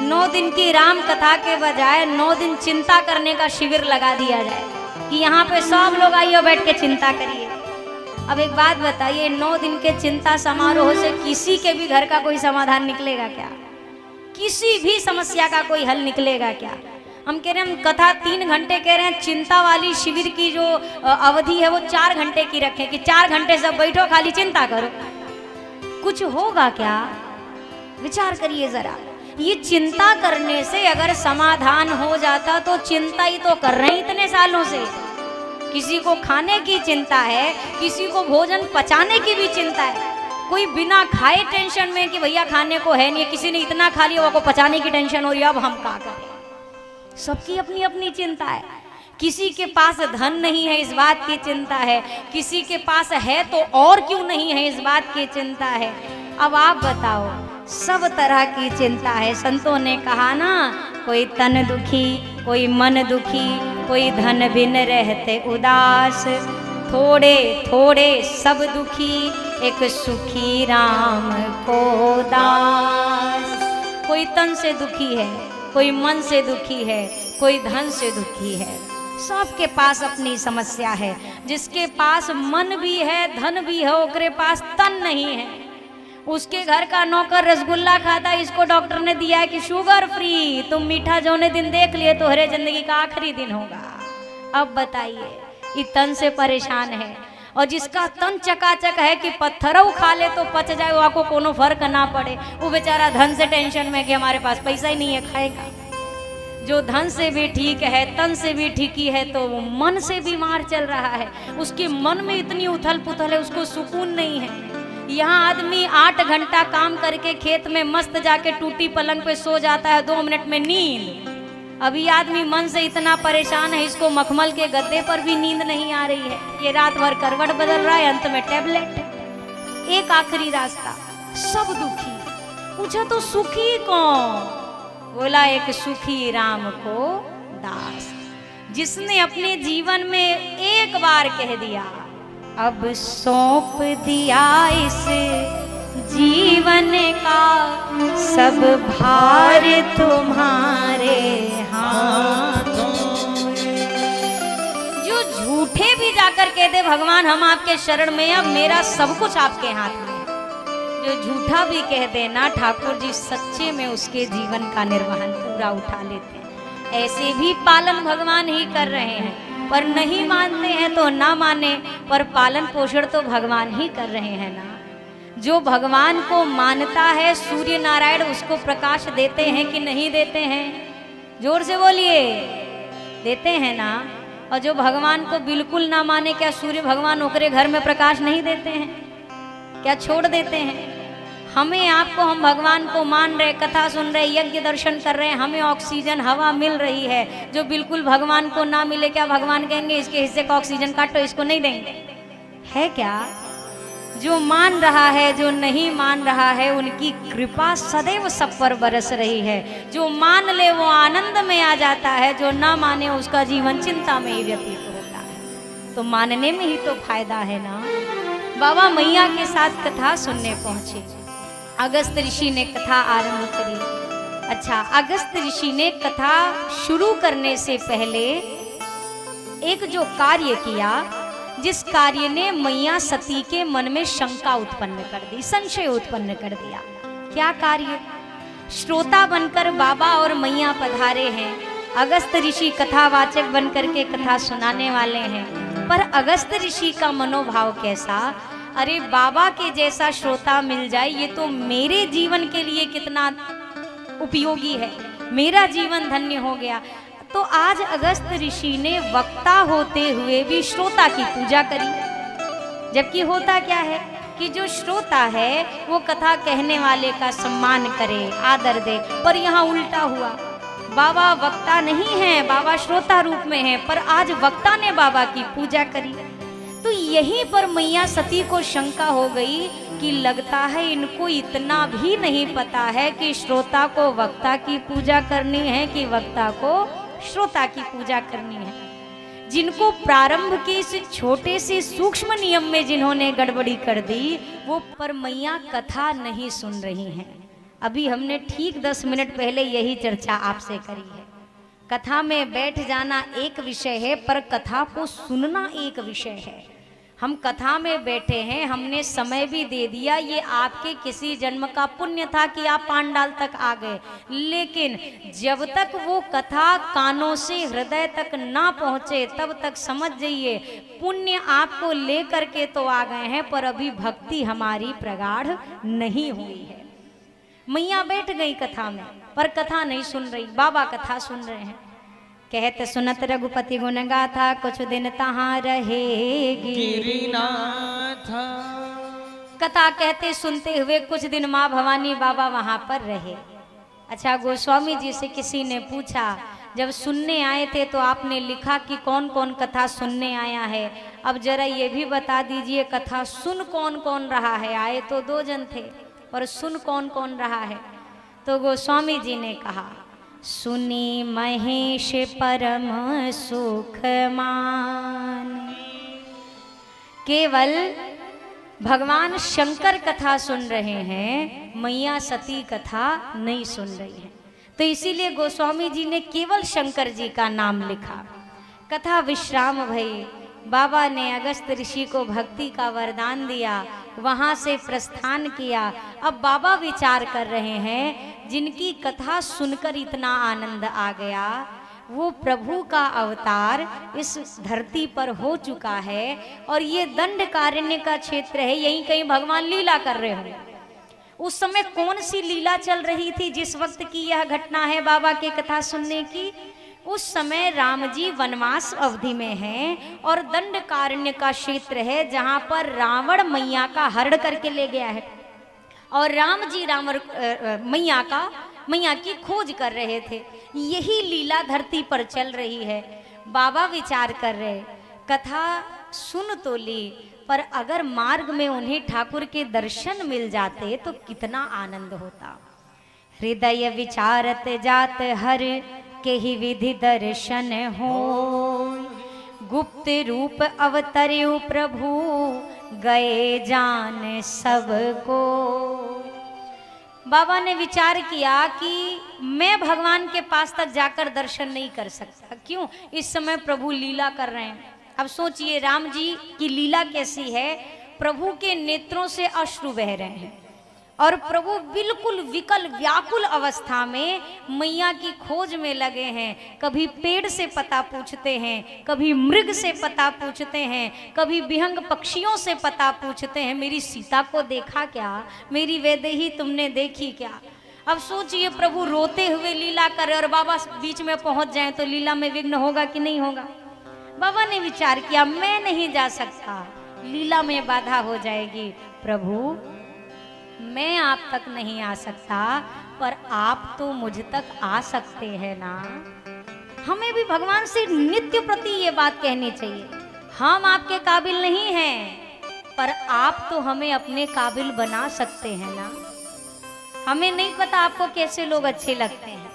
9 दिन की राम कथा के बजाय 9 दिन चिंता करने का शिविर लगा दिया जाए कि यहाँ पे सब लोग आइए बैठ के चिंता करिए। अब एक बात बताइए, 9 दिन के चिंता समारोह से किसी के भी घर का कोई समाधान निकलेगा क्या? किसी भी समस्या का कोई हल निकलेगा क्या? हम कह रहे हैं, हम कथा 3 घंटे कह रहे हैं, चिंता वाली शिविर की जो अवधि है वो 4 घंटे की रखें कि 4 घंटे सब बैठो खाली चिंता करो। कुछ होगा क्या? विचार करिए जरा। ये चिंता करने से अगर समाधान हो जाता तो चिंता ही तो कर रहे हैं इतने सालों से। किसी को खाने की चिंता है, किसी को भोजन पचाने की भी चिंता है। कोई बिना खाए टेंशन में कि भैया खाने को है नहीं, किसी ने इतना खा लिया वो पचाने की टेंशन हो रही है, अब हम क्या करें। सबकी अपनी अपनी चिंता है। किसी के पास धन नहीं है, इस बात की चिंता है। किसी के पास है तो और क्यों नहीं है, इस बात की चिंता है। अब आप बताओ, सब तरह की चिंता है। संतों ने कहा ना, कोई तन दुखी, कोई मन दुखी, कोई धन बिन रहते उदास, थोड़े थोड़े सब दुखी, एक सुखी राम को दास। कोई तन से दुखी है, कोई मन से दुखी है, कोई धन से दुखी है। सबके पास अपनी समस्या है। जिसके पास मन भी है, धन भी है, ओकरे पास तन नहीं है। उसके घर का नौकर रसगुल्ला खाता, इसको डॉक्टर ने दिया है कि शुगर फ्री, तुम मीठा जोने दिन देख लिए तो हरे जिंदगी का आखिरी दिन होगा। अब बताइए, ये तन से परेशान है। और जिसका तन चकाचक है कि पत्थरों खा ले तो पच जाए, वो आपको कोनो फर्क ना पड़े, वो बेचारा धन से टेंशन में कि हमारे पास पैसा ही नहीं है, खाएगा। जो धन से भी ठीक है, तन से भी ठीक है, तो वो मन से बीमार चल रहा है। उसके मन में इतनी उथल पुथल है, उसको सुकून नहीं है। यहाँ आदमी 8 घंटा काम करके खेत में मस्त जाके टूटी पलंग पे सो जाता है, 2 मिनट में नींद। अभी आदमी मन से इतना परेशान है, इसको मखमल के गद्दे पर भी नींद नहीं आ रही है। ये रात भर करवट बदल रहा है, अंत में टैबलेट। एक आखिरी रास्ता, सब दुखी। पूछा तो सुखी कौन? बोला, एक सुखी राम को दास, जिसने अपने जीवन में एक बार कह दिया, अब सौंप दिया इस जीवन का सब भार तुम्हारे हाथों। जो झूठे भी जाकर कह दे, भगवान हम आपके शरण में, अब मेरा सब कुछ आपके हाथ में है। जो झूठा भी कह दे ना, ठाकुर जी सच्चे में उसके जीवन का निर्वहन पूरा उठा लेते हैं। ऐसे भी पालन भगवान ही कर रहे हैं, पर नहीं मानते हैं तो ना माने, पर पालन पोषण तो भगवान ही कर रहे हैं ना। जो भगवान को मानता है, सूर्य नारायण उसको प्रकाश देते हैं कि नहीं देते हैं? जोर से बोलिए, देते हैं ना। और जो भगवान को बिल्कुल ना माने, क्या सूर्य भगवान ओकरे घर में प्रकाश नहीं देते हैं? क्या छोड़ देते हैं? हमें आपको, हम भगवान को मान रहे, कथा सुन रहे, यज्ञ दर्शन कर रहे हैं, हमें ऑक्सीजन हवा मिल रही है। जो बिल्कुल भगवान को ना मिले, क्या भगवान कहेंगे इसके हिस्से का ऑक्सीजन काटो, इसको नहीं देंगे? है क्या? जो मान रहा है, जो नहीं मान रहा है, उनकी कृपा सदैव सब पर बरस रही है। जो मान ले वो आनंद में आ जाता है, जो ना माने उसका जीवन चिंता में ही व्यतीत होता है। तो मानने में ही तो फायदा है ना। बाबा मैया के साथ कथा सुनने पहुंचे। अगस्त ऋषि ने कथा आरंभ करी। अच्छा, अगस्त ऋषि ने कथा शुरू करने से पहले एक जो कार्य किया, जिस कार्य ने मैया सती के मन में शंका उत्पन्न कर दी, संशय उत्पन्न कर दिया। क्या कार्य? श्रोता बनकर बाबा और मैया पधारे हैं। अगस्त ऋषि कथावाचक बनकर के कथा सुनाने वाले हैं, पर अगस्त ऋषि का मनोभाव कैसा? अरे बाबा के जैसा श्रोता मिल जाए, ये तो मेरे जीवन के लिए कितना उपयोगी है, मेरा जीवन धन्य हो गया। तो आज अगस्त ऋषि ने वक्ता होते हुए भी श्रोता की पूजा करी। जबकि होता क्या है कि जो श्रोता है वो कथा कहने वाले का सम्मान करे, आदर दे, पर यहाँ उल्टा हुआ। बाबा वक्ता नहीं है, बाबा श्रोता रूप में है, पर आज वक्ता ने बाबा की पूजा करी। तो यहीं पर मैया सती को शंका हो गई कि लगता है इनको इतना भी नहीं पता है कि श्रोता को वक्ता की पूजा करनी है कि वक्ता को श्रोता की पूजा करनी है। जिनको प्रारंभ के इस छोटे से सूक्ष्म नियम में जिन्होंने गड़बड़ी कर दी, वो पर मैया कथा नहीं सुन रही हैं। अभी हमने ठीक 10 मिनट पहले यही चर्चा आपसे करी है। कथा में बैठ जाना एक विषय है, पर कथा को सुनना एक विषय है। हम कथा में बैठे हैं, हमने समय भी दे दिया, ये आपके किसी जन्म का पुण्य था कि आप पांडाल तक आ गए, लेकिन जब तक वो कथा कानों से हृदय तक ना पहुंचे तब तक समझ जाइए पुण्य आपको लेकर के तो आ गए हैं, पर अभी भक्ति हमारी प्रगाढ़ नहीं हुई है। मैया बैठ गई कथा में, पर कथा नहीं सुन रही, बाबा कथा सुन रहे हैं। कहते सुनत रघुपति गुण गाथा, कुछ दिन तहाँ रहेगी गिरिनाथ। कथा कहते सुनते हुए कुछ दिन माँ भवानी बाबा वहां पर रहे। अच्छा, गोस्वामी जी से किसी ने पूछा, जब सुनने आए थे तो आपने लिखा कि कौन कौन कथा सुनने आया है, अब जरा ये भी बता दीजिए कथा सुन कौन कौन रहा है। आए तो 2 जन थे, और सुन कौन कौन रहा है। तो गोस्वामी जी ने कहा, सुनी महेश परम सुख मान। केवल भगवान शंकर कथा सुन रहे हैं, मैया सती कथा नहीं सुन रही है। तो इसीलिए गोस्वामी जी ने केवल शंकर जी का नाम लिखा। कथा विश्राम भई, बाबा ने अगस्त ऋषि को भक्ति का वरदान दिया, वहां से प्रस्थान किया। अब बाबा विचार कर रहे हैं, जिनकी कथा सुनकर इतना आनंद आ गया, वो प्रभु का अवतार इस धरती पर हो चुका है, और ये दंडकारण्य का क्षेत्र है, यहीं कहीं भगवान लीला कर रहे होंगे। उस समय कौन सी लीला चल रही थी जिस वक्त की यह घटना है बाबा की कथा सुनने की? उस समय राम जी वनवास अवधि में हैं, और दंडकारण्य का क्षेत्र है जहां पर रावण मैया का हरण करके ले गया है, और राम जी मैया की खोज कर रहे थे। यही लीला धरती पर चल रही है। बाबा विचार कर रहे, कथा सुन तो ली, पर अगर मार्ग में उन्हें ठाकुर के दर्शन मिल जाते तो कितना आनंद होता। हृदय विचारत जात हर के ही विधि दर्शन हो, गुप्त रूप अवतर्यु प्रभु गए जान सबको। बाबा ने विचार किया कि मैं भगवान के पास तक जाकर दर्शन नहीं कर सकता। क्यों? इस समय प्रभु लीला कर रहे हैं। अब सोचिए, राम जी की लीला कैसी है। प्रभु के नेत्रों से अश्रु बह रहे हैं, और प्रभु बिल्कुल विकल व्याकुल अवस्था में मैया की खोज में लगे हैं। कभी पेड़ से पता पूछते हैं, कभी मृग से पता पूछते हैं, कभी विहंग पक्षियों से पता पूछते हैं, मेरी सीता को देखा क्या, मेरी वैदेही तुमने देखी क्या। अब सोचिए, प्रभु रोते हुए लीला करे और बाबा बीच में पहुंच जाए तो लीला में विघ्न होगा कि नहीं होगा। बाबा ने विचार किया, मैं नहीं जा सकता, लीला में बाधा हो जाएगी। प्रभु, मैं आप तक नहीं आ सकता, पर आप तो मुझ तक आ सकते हैं ना। हमें भी भगवान से नित्य प्रति ये बात कहनी चाहिए, हम आपके काबिल नहीं हैं, पर आप तो हमें अपने काबिल बना सकते हैं ना। हमें नहीं पता आपको कैसे लोग अच्छे लगते हैं।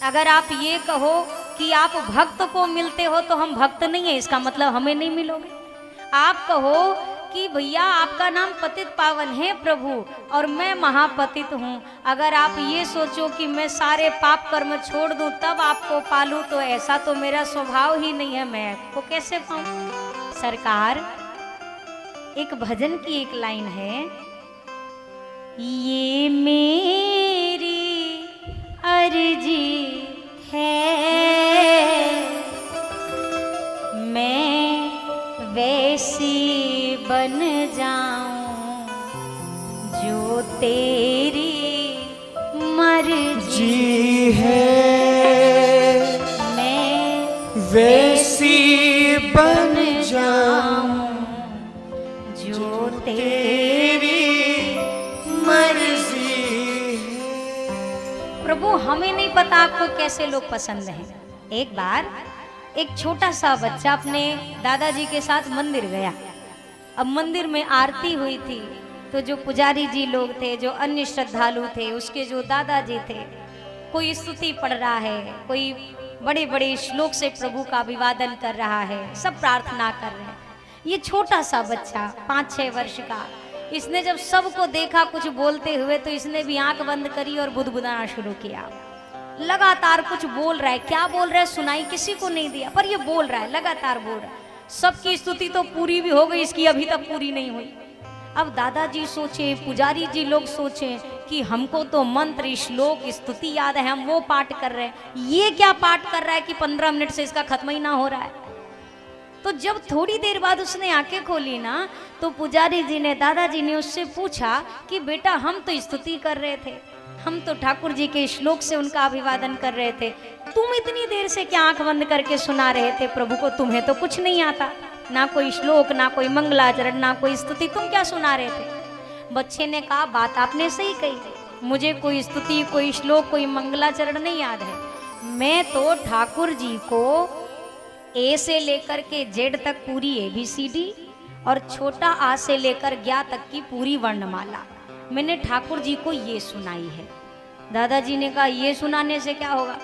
अगर आप ये कहो कि आप भक्त को मिलते हो तो हम भक्त नहीं है, इसका मतलब हमें नहीं मिलोगे। आप कहो कि भैया आपका नाम पतित पावन है प्रभु, और मैं महापतित हूँ, अगर आप ये सोचो कि मैं सारे पाप कर्म छोड़ दूँ तब आपको पालूँ, तो ऐसा तो मेरा स्वभाव ही नहीं है, मैं आपको कैसे पाऊँ। सरकार, एक भजन की एक लाइन है, ये मेरी अर्जी है, मैं वैसी बन जाऊं जो तेरी मर्जी है, मैं वैसी बन जाऊं जो तेरी मर्जी है। प्रभु, हमें नहीं पता आपको कैसे लोग पसंद हैं। एक बार एक छोटा सा बच्चा अपने दादाजी के साथ मंदिर गया। अब मंदिर में आरती हुई थी, तो जो पुजारी जी लोग थे, जो अन्य श्रद्धालु थे, उसके जो दादाजी थे, कोई स्तुति पढ़ रहा है, कोई बड़े बड़े श्लोक से प्रभु का अभिवादन कर रहा है, सब प्रार्थना कर रहे हैं। ये छोटा सा बच्चा 5-6 वर्ष का इसने जब सबको देखा कुछ बोलते हुए तो इसने भी आंख बंद करी और बुदबुदाना शुरू किया। लगातार कुछ बोल रहा है, क्या बोल रहा है सुनाई किसी को नहीं दिया, पर ये बोल रहा है, लगातार बोल रहा है। सबकी स्तुति तो पूरी भी हो गई, इसकी अभी तक पूरी नहीं हुई। अब दादाजी सोचे, पुजारी जी लोग सोचे कि हमको तो मंत्र, श्लोक, स्तुति याद है, हम वो पाठ कर रहे हैं, ये क्या पाठ कर रहा है कि 15 मिनट से इसका खत्म ही ना हो रहा है। तो जब थोड़ी देर बाद उसने आंखें खोली ना, तो पुजारी जी ने, दादाजी ने उससे पूछा कि बेटा हम तो स्तुति कर रहे थे, हम तो ठाकुर जी के श्लोक से उनका अभिवादन कर रहे थे, तुम इतनी देर से क्या आंख बंद करके सुना रहे थे प्रभु को? तुम्हें तो कुछ नहीं आता, ना कोई श्लोक, ना कोई मंगलाचरण, ना कोई स्तुति, तुम क्या सुना रहे थे? बच्चे ने कहा बात आपने सही कही, मुझे कोई स्तुति, कोई श्लोक, कोई मंगलाचरण नहीं याद है। मैं तो ठाकुर जी को ए से लेकर के जेड तक पूरी ABCD और छोटा आ से लेकर ज्ञा तक की पूरी वर्णमाला मैंने ठाकुर जी को ये सुनाई है। दादाजी ने कहा ये सुनाने से क्या होगा?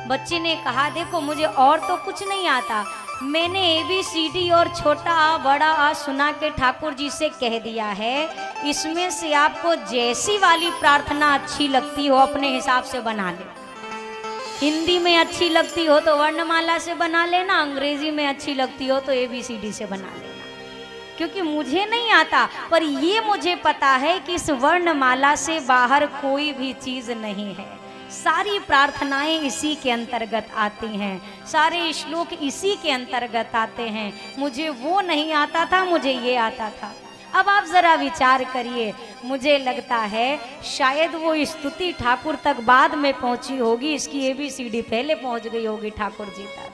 बच्चे ने कहा देखो मुझे और तो कुछ नहीं आता, मैंने ABCD और छोटा आ बड़ा आ सुना के ठाकुर जी से कह दिया है, इसमें से आपको जैसी वाली प्रार्थना अच्छी लगती हो अपने हिसाब से बना ले। हिंदी में अच्छी लगती हो तो वर्णमाला से बना लेना, अंग्रेजी में अच्छी लगती हो तो ABCD से बना लेना, क्योंकि मुझे नहीं आता, पर ये मुझे पता है कि इस वर्णमाला से बाहर कोई भी चीज नहीं है। सारी प्रार्थनाएं इसी के अंतर्गत आती हैं, सारे श्लोक इसी के अंतर्गत आते हैं। मुझे वो नहीं आता था, मुझे ये आता था। अब आप जरा विचार करिए, मुझे लगता है शायद वो स्तुति ठाकुर तक बाद में पहुंची होगी, इसकी ABCD पहले पहुंच गई होगी ठाकुर जी तक।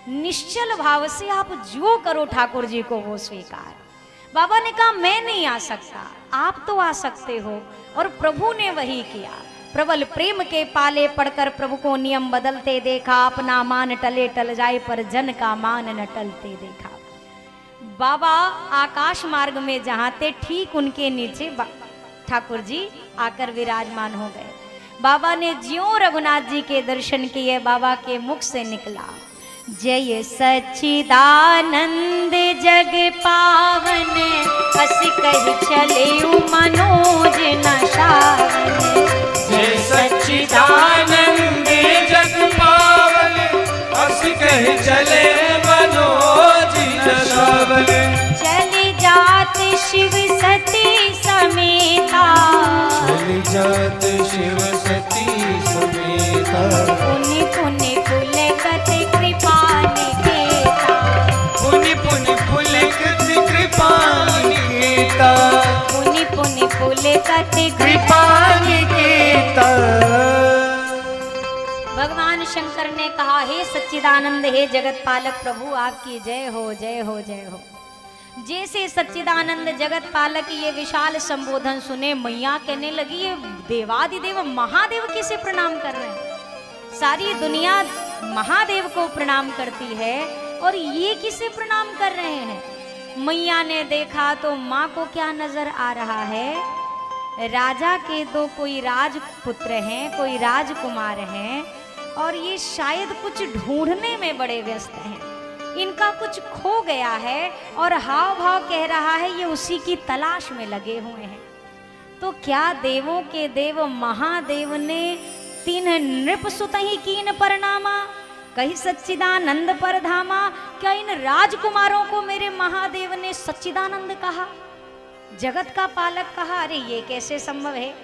निश्चल भाव से आप जो करो ठाकुर जी को वो स्वीकार। बाबा ने कहा मैं नहीं आ सकता, आप तो आ सकते हो, और प्रभु ने वही किया। प्रबल प्रेम के पाले पढ़कर प्रभु को नियम बदलते देखा, अपना मान टले टल जाए पर जन का मान न टलते देखा। बाबा आकाश मार्ग में जहाँ थे ठीक उनके नीचे ठाकुर जी आकर विराजमान हो गए। बाबा ने ज्यों रघुनाथ जी के दर्शन किए, बाबा के मुख से निकला जय सच्चिदानंद जग पावन, हस कहि चले मनोज न शावन। जय सच्चिदानंद जग पावन, हस कहि चले मनोज न शावन। चली जात शिव सती समेता, चली जात शिव सती समेता। पुनि पुनि पुलकत कृपा निकेता, पुनि पुनि पुलकत कृपा निकेता, पुनि पुनि पुलकत कृपा निकेता। भगवान शंकर ने कहा हे सच्चिदानंद, हे जगत पालक प्रभु आपकी जय हो, जय हो, जय हो। जैसे सच्चिदानंद जगत पालक ये विशाल संबोधन सुने, मैया कहने लगी ये देवादिदेव महादेव किसे प्रणाम कर रहे हैं? सारी दुनिया महादेव को प्रणाम करती है और ये किसे प्रणाम कर रहे हैं? मैया ने देखा तो माँ को क्या नजर आ रहा है? राजा के दो कोई राजपुत्र हैं, कोई राजकुमार हैं, और ये शायद कुछ ढूंढने में बड़े व्यस्त हैं। इनका कुछ खो गया है और हाव भाव कह रहा है ये उसी की तलाश में लगे हुए हैं। तो क्या देवों के देव महादेव ने तीन नृप सुत ही कीन परनामा, कही सच्चिदानंद पर धामा। क्या इन राजकुमारों को मेरे महादेव ने सच्चिदानंद कहा, जगत का पालक कहा? अरे ये कैसे संभव है?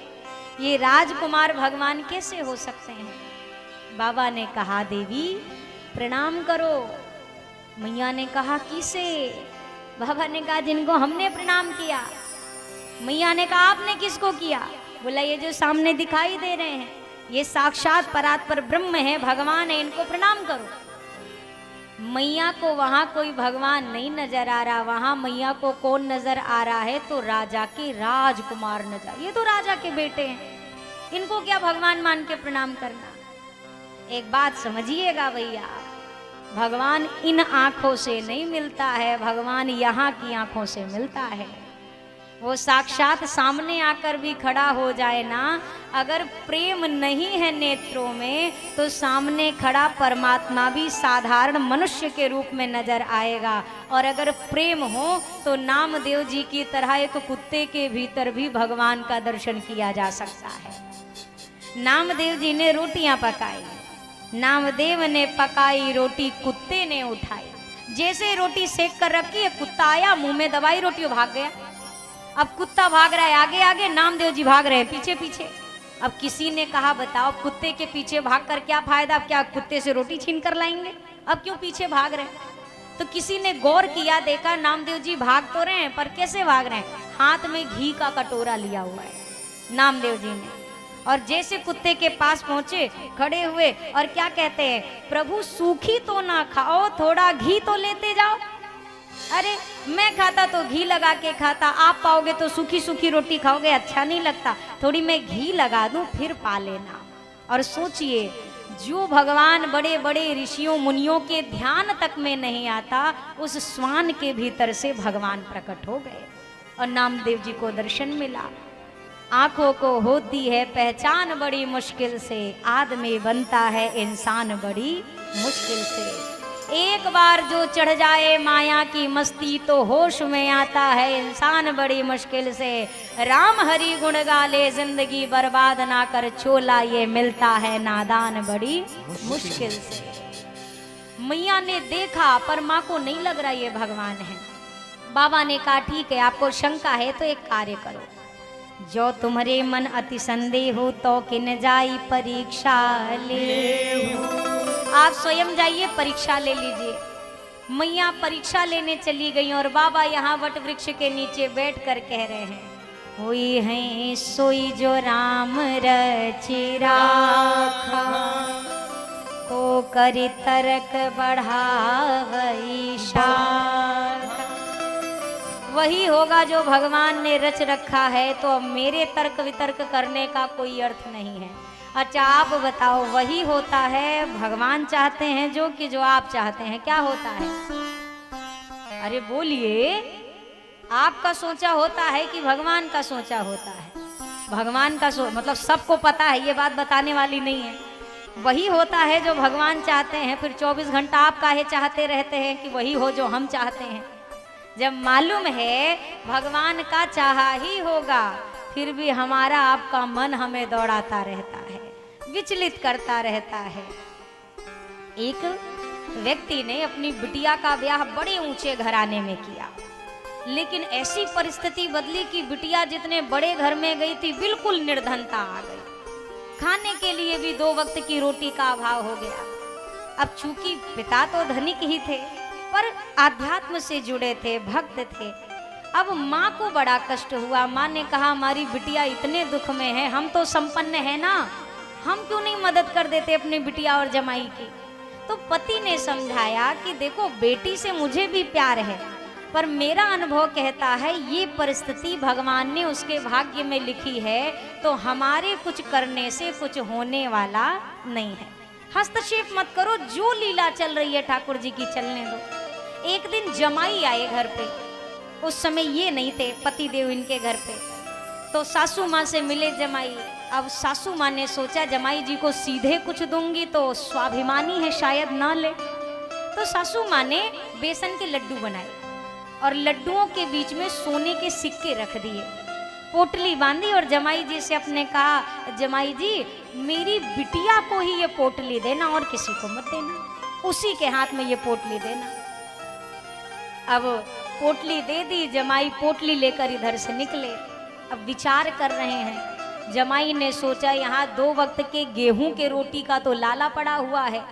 ये राजकुमार भगवान कैसे हो सकते हैं? बाबा ने कहा देवी प्रणाम करो। मैया ने कहा किसे? बाबा ने कहा जिनको हमने प्रणाम किया। मैया ने कहा आपने किसको किया? बोला ये जो सामने दिखाई दे रहे हैं ये साक्षात परात्पर ब्रह्म है, भगवान है, इनको प्रणाम करो। मैया को वहां कोई भगवान नहीं नजर आ रहा, वहां मैया को कौन नजर आ रहा है? तो राजा के राजकुमार नजर। ये तो राजा के बेटे हैं, इनको क्या भगवान मान के प्रणाम करना? एक बात समझिएगा भैया, भगवान इन आंखों से नहीं मिलता है, भगवान यहाँ की आंखों से मिलता है। वो साक्षात सामने आकर भी खड़ा हो जाए ना, अगर प्रेम नहीं है नेत्रों में तो सामने खड़ा परमात्मा भी साधारण मनुष्य के रूप में नजर आएगा। और अगर प्रेम हो तो नामदेव जी की तरह एक कुत्ते के भीतर भी भगवान का दर्शन किया जा सकता है। नामदेव जी ने रोटियां पकाई, नामदेव ने पकाई रोटी, कुत्ते ने उठाई। जैसे रोटी सेक कर रखी है, कुत्ता आया, मुंह में दबाई रोटी, वो भाग गया। अब कुत्ता भाग रहा है आगे आगे, नामदेव जी भाग रहे हैं पीछे पीछे। अब किसी ने कहा बताओ कुत्ते के पीछे भाग कर क्या फायदा, अब क्या कुत्ते से रोटी छीन कर लाएंगे, अब क्यों पीछे भाग रहे हैं। तो किसी ने गौर किया, देखा नामदेव जी भाग तो रहे हैं पर कैसे भाग रहे हैं, हाथ में घी का कटोरा लिया हुआ है नामदेव जी ने। और जैसे कुत्ते के पास पहुंचे, खड़े हुए और क्या कहते हैं, प्रभु सूखी तो ना खाओ, थोड़ा घी तो लेते जाओ। अरे मैं खाता तो घी लगा के खाता, आप पाओगे तो सूखी सूखी रोटी खाओगे, अच्छा नहीं लगता, थोड़ी मैं घी लगा दूं फिर पा लेना। और सोचिए, जो भगवान बड़े बड़े ऋषियों मुनियों के ध्यान तक में नहीं आता, उस श्वान के भीतर से भगवान प्रकट हो गए और नामदेव जी को दर्शन मिला। आंखों को होती है पहचान बड़ी मुश्किल से, आदमी बनता है इंसान बड़ी मुश्किल से। एक बार जो चढ़ जाए माया की मस्ती तो होश में आता है इंसान बड़ी मुश्किल से। राम हरि गुण गाले जिंदगी बर्बाद ना कर, छोला ये मिलता है नादान बड़ी मुश्किल से। मैया ने देखा पर माँ को नहीं लग रहा ये भगवान है। बाबा ने कहा ठीक है, आपको शंका है तो एक कार्य करो, जो तुम्हारे मन अति संदेह हो तो किन जाई परीक्षा ले। आप स्वयं जाइए परीक्षा ले लीजिए। मैया परीक्षा लेने चली गई और बाबा यहाँ वट वृक्ष के नीचे बैठ कर कह रहे हैं, हुई है सोई जो राम रचि राखा, को करी तरक बढ़ावई शाखा। वही होगा जो भगवान ने रच रखा है, तो अब मेरे तर्क वितर्क करने का कोई अर्थ नहीं है। अच्छा आप बताओ, वही होता है भगवान चाहते हैं जो आप चाहते हैं, क्या होता है? अरे बोलिए, आपका सोचा होता है कि भगवान का सोचा होता है? भगवान का मतलब सबको पता है, ये बात बताने वाली नहीं है। वही होता है जो भगवान चाहते हैं, फिर 24 घंटा आप काहे चाहते रहते हैं कि वही हो जो हम चाहते हैं? जब मालूम है भगवान का चाहा ही होगा, फिर भी हमारा आपका मन हमें दौड़ाता रहता है, विचलित करता रहता है। एक व्यक्ति ने अपनी बिटिया का ब्याह बड़े ऊंचे घराने में किया, लेकिन ऐसी परिस्थिति बदली कि बिटिया जितने बड़े घर में गई थी बिल्कुल निर्धनता आ गई, खाने के लिए भी 2 वक्त की रोटी का अभाव हो गया। अब चूंकि पिता तो धनिक ही थे पर आध्यात्म से जुड़े थे, भक्त थे। अब माँ को बड़ा कष्ट हुआ। माँ ने कहा हमारी बिटिया इतने दुख में है, हम तो संपन्न है ना, हम क्यों नहीं मदद कर देते अपनी बिटिया और जमाई की? तो पति ने समझाया कि देखो बेटी से मुझे भी प्यार है, पर मेरा अनुभव कहता है ये परिस्थिति भगवान ने उसके भाग्य में लिखी है, तो हमारे कुछ करने से कुछ होने वाला नहीं है। हस्तक्षेप मत करो, जो लीला चल रही है ठाकुर जी की चलने दो। एक दिन जमाई आए घर पे, उस समय ये नहीं थे पति देव इनके घर पे, तो सासू माँ से मिले जमाई। अब सासू माँ ने सोचा जमाई जी को सीधे कुछ दूंगी तो स्वाभिमानी है शायद ना ले, तो सासू माँ ने बेसन के लड्डू बनाए और लड्डुओं के बीच में सोने के सिक्के रख दिए, पोटली बांधी और जमाई जी से अपने कहा जमाई जी मेरी बिटिया को ही ये पोटली देना और किसी को मत देना, उसी के हाथ में ये पोटली देना। अब पोटली दे दी, जमाई पोटली लेकर इधर से निकले। अब विचार कर रहे हैं, जमाई ने सोचा यहाँ 2 वक्त के गेहूं के रोटी का तो लाला पड़ा हुआ है,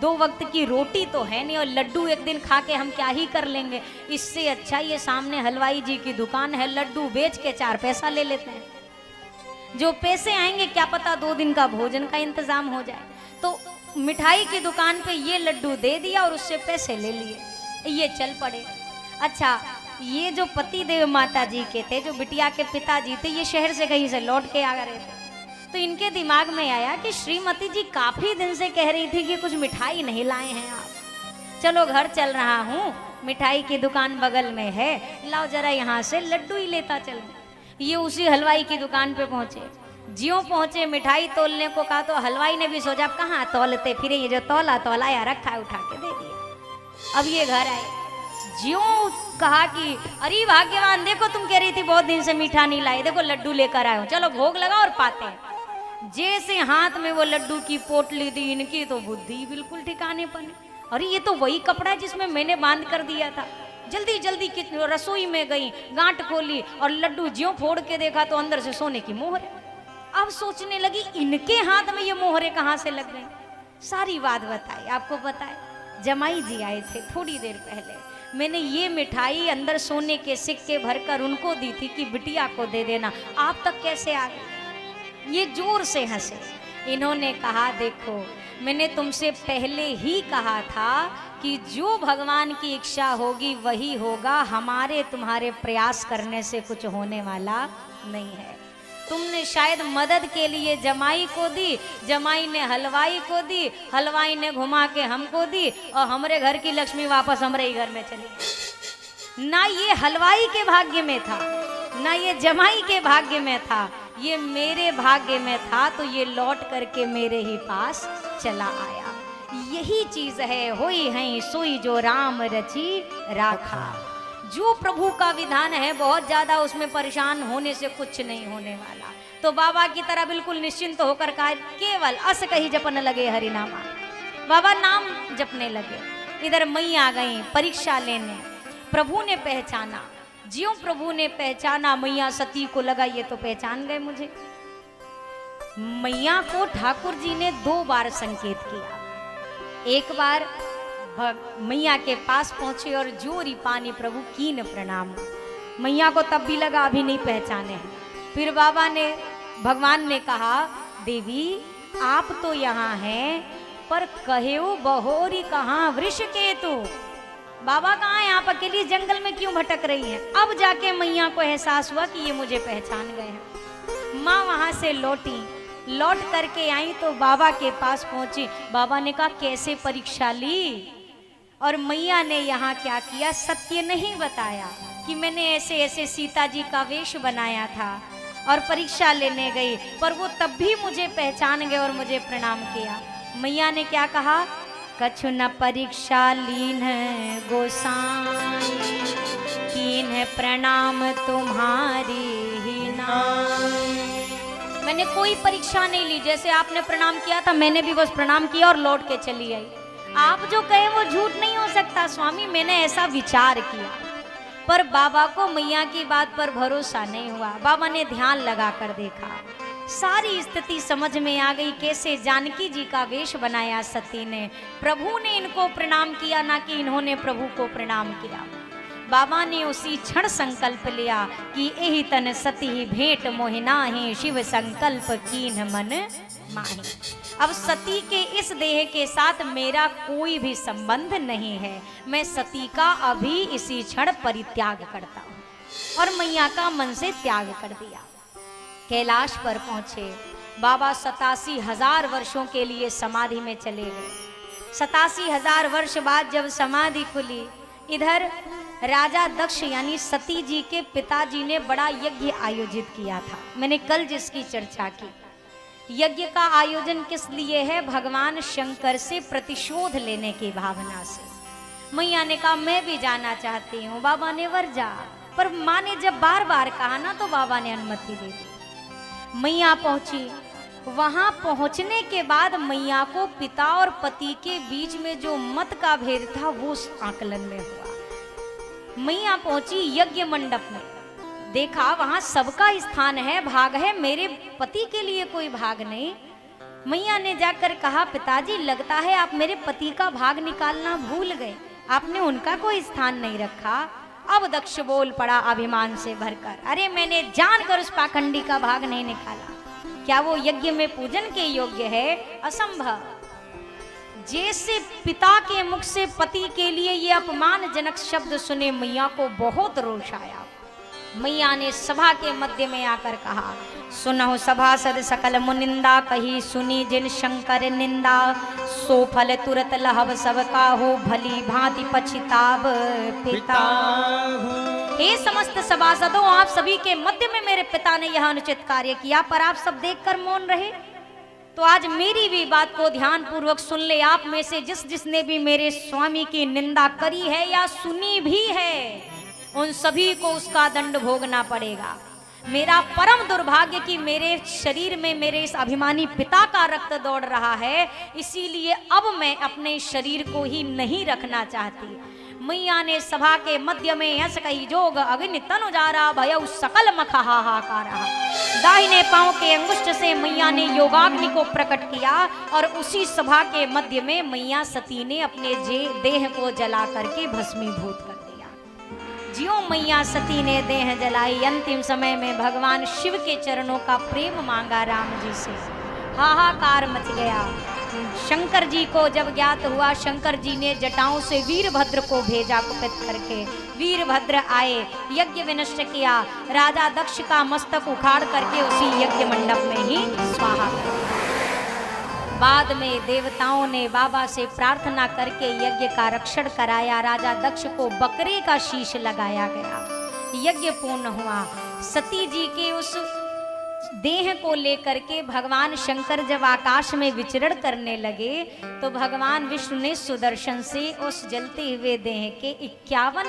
2 वक्त की रोटी तो है नहीं और लड्डू एक दिन खा के हम क्या ही कर लेंगे, इससे अच्छा ये सामने हलवाई जी की दुकान है, लड्डू बेच के 4 पैसा ले लेते हैं, जो पैसे आएंगे क्या पता 2 दिन का भोजन का इंतजाम हो जाए। तो मिठाई की दुकान पे ये लड्डू दे दिया और उससे पैसे ले लिए, ये चल पड़े। अच्छा ये जो पति देव माता जी के थे, जो बिटिया के पिताजी थे, ये शहर से कहीं से लौट के आ रहे थे, तो इनके दिमाग में आया कि श्रीमती जी काफी दिन से कह रही थी कि कुछ मिठाई नहीं लाए हैं आप, चलो घर चल रहा हूँ, मिठाई की दुकान बगल में है, लाओ जरा यहाँ से लड्डू ही लेता चलूं। ये उसी हलवाई की दुकान पे पहुंचे। ज्यों पहुंचे मिठाई तोलने को कहा तो हलवाई ने भी सोचा अब कहाँ तौलते फिरे, ये जो तौलाया रखा है उठा के दे दिया। अब ये घर आए, ज्यों कहा कि अरे भाग्यवान देखो तुम कह रही थी बहुत दिन से मीठा नहीं लाए, देखो लड्डू लेकर आए हो, चलो भोग लगा और पाते हैं। जैसे हाथ में वो लड्डू की पोटली दी, इनकी तो बुद्धि बिल्कुल ठिकाने पर नहीं। अरे ये तो वही कपड़ा है जिसमें मैंने बांध कर दिया था। जल्दी जल्दी रसोई में गई, गांठ खोली और लड्डू ज्यों फोड़ के देखा तो अंदर से सोने की मोहर। अब सोचने लगी इनके हाथ में ये मोहरे कहाँ से लग गई। सारी बात बताई। आपको बताए जमाई जी आए थे थोड़ी देर पहले, मैंने ये मिठाई अंदर सोने के सिक्के भरकर उनको दी थी कि बिटिया को दे देना, आप तक कैसे आ गए। ये जोर से हंसे। इन्होंने कहा देखो मैंने तुमसे पहले ही कहा था कि जो भगवान की इच्छा होगी वही होगा, हमारे तुम्हारे प्रयास करने से कुछ होने वाला नहीं है। तुमने शायद मदद के लिए जमाई को दी, जमाई ने हलवाई को दी, हलवाई ने घुमा के हमको दी और हमारे घर की लक्ष्मी वापस हमारे ही घर में चली गई। ना ये हलवाई के भाग्य में था, ना ये जमाई के भाग्य में था, ये मेरे भाग्य में था, तो ये लौट करके मेरे ही पास चला आया। यही चीज है होई है सोई जो राम रची राखा। जो प्रभु का विधान है बहुत ज्यादा उसमें परेशान होने से कुछ नहीं होने वाला। तो बाबा की तरह बिल्कुल निश्चिंत होकर कहा केवल अस कही जपन लगे हरिनामा। बाबा नाम जपने लगे। इधर मई आ गई परीक्षा लेने। प्रभु ने पहचाना, ज्यों प्रभु ने पहचाना मैया सती को लगा ये तो पहचान गए मुझे। मैया को ठाकुर जी ने 2 बार संकेत किया। एक बार मैया के पास पहुंचे और जोरी पानी प्रभु कीन प्रणाम। मैया को तब भी लगा अभी नहीं पहचाने हैं। फिर बाबा ने भगवान ने कहा देवी आप तो यहाँ हैं पर कहेऊ बहोरी कहाँ वृष केतु। बाबा कहाँ हैं आप अकेली जंगल में क्यों भटक रही हैं। अब जाके मैया को एहसास हुआ कि ये मुझे पहचान गए हैं। माँ वहां से लौटी, लौट करके आई तो बाबा के पास पहुंची। बाबा ने कहा कैसे परीक्षा ली। और मैया ने यहाँ क्या किया सत्य नहीं बताया कि मैंने ऐसे ऐसे सीता जी का वेश बनाया था और परीक्षा लेने गई, पर वो तब भी मुझे पहचान गए और मुझे प्रणाम किया। मैया ने क्या कहा कछु न परीक्षा लीन गोसाई, कीन है प्रणाम तुम्हारी ही नाई। मैंने कोई परीक्षा नहीं ली, जैसे आपने प्रणाम किया था मैंने भी बस प्रणाम किया और लौट के चली आई। आप जो कहे वो झूठ नहीं हो सकता स्वामी, मैंने ऐसा विचार किया। पर बाबा को मैया की बात पर भरोसा नहीं हुआ। बाबा ने ध्यान लगा कर देखा, सारी स्थिति समझ में आ गई कैसे जानकी जी का वेश बनाया सती ने। प्रभु ने इनको प्रणाम किया ना कि इन्होंने प्रभु को प्रणाम किया। बाबा ने उसी क्षण संकल्प लिया कि एहि तन सती भेंट मोहिनाहि, शिव संकल्प कीन मन माहि। अब सती के इस देह के साथ मेरा कोई भी संबंध नहीं है, मैं सती का अभी इसी क्षण परित्याग करता हूँ। और मैया का मन से त्याग कर दिया। कैलाश पर पहुंचे बाबा 87,000 वर्षों के लिए समाधि में चले गए। 87,000 वर्ष बाद जब समाधि खुली, इधर राजा दक्ष यानी सती जी के पिताजी ने बड़ा यज्ञ आयोजित किया था। मैंने कल जिसकी चर्चा की, यज्ञ का आयोजन किस लिए है, भगवान शंकर से प्रतिशोध लेने की भावना से। मैया ने कहा मैं भी जाना चाहती हूँ। बाबा ने वर जा, पर माँ ने जब बार बार कहा ना तो बाबा ने अनुमति दे दी। मैया पहुंची। वहां पहुंचने के बाद मैया को पिता और पति के बीच में जो मत का भेद था वो आकलन में हुआ। मैया पहुंची यज्ञ मंडप में, देखा वहां सबका स्थान है, भाग है, मेरे पति के लिए कोई भाग नहीं। मैया ने जाकर कहा पिताजी लगता है आप मेरे पति का भाग निकालना भूल गए, आपने उनका कोई स्थान नहीं रखा। अब दक्ष बोल पड़ा अभिमान से भरकर, अरे मैंने जानकर उस पाखंडी का भाग नहीं निकाला। क्या वो यज्ञ में पूजन के योग्य है? असंभव। जैसे पिता के मुख से पति के लिए ये अपमानजनक शब्द सुने मैया को बहुत रोष आया। मैया ने सभा के मध्य में आकर कहा सुनहु सभासद सकल मुनिंदा, कही सुनी जिन शंकर निंदा, सो फल तुरत लहब सब का हो, भली भांति पछिताब पिता। हे समस्त सभासदों, आप सभी के मध्य में मेरे पिता ने यह अनुचित कार्य किया, पर आप सब देखकर मौन रहे। तो आज मेरी भी बात को ध्यान पूर्वक सुन ले। आप में से जिसने भी मेरे स्वामी की निंदा करी है या सुनी भी है, उन सभी को उसका दंड भोगना पड़ेगा। मेरा परम दुर्भाग्य कि मेरे शरीर में मेरे इस अभिमानी पिता का रक्त दौड़ रहा है, इसीलिए अब मैं अपने शरीर को ही नहीं रखना चाहती। मैया ने सभा के मध्य में यस कही जोग अग्नि तनुजारा भयउ सकल मख हाहाकार। दाहिने पांव के अंगुष्ठ से मैया ने योगाग्नि को प्रकट किया और उसी सभा के मध्य में मैया सती ने अपने देह को जला करके भस्मीभूत कर दिया। ज्यों मैया सती ने देह जलाई, अंतिम समय में भगवान शिव के चरणों का प्रेम मांगा राम जी से। हाहाकार मच गया। शंकर जी को जब ज्ञात हुआ, शंकर जी ने जटाओं से वीरभद्र को भेजा कुपित करके। वीरभद्र आए, यज्ञ विनष्ट किया, राजा दक्ष का मस्तक उखाड़ करके उसी यज्ञ मंडप में ही स्वाहा कर दिया। बाद में देवताओं ने बाबा से प्रार्थना करके यज्ञ का रक्षण कराया। राजा दक्ष को बकरे का शीश लगाया गया, यज्ञ पूर्ण हुआ। सती जी के उस देह को लेकर के भगवान शंकर जब आकाश में विचरण करने लगे, तो भगवान विष्णु ने सुदर्शन से उस जलते हुए देह के 51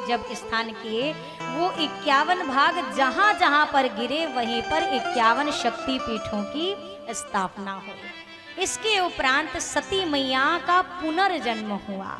जब स्थान किए, वो 51 भाग जहां जहां पर गिरे वहीं पर 51 शक्ति पीठों की स्थापना हुई। इसके उपरांत सती मैया का पुनर्जन्म हुआ।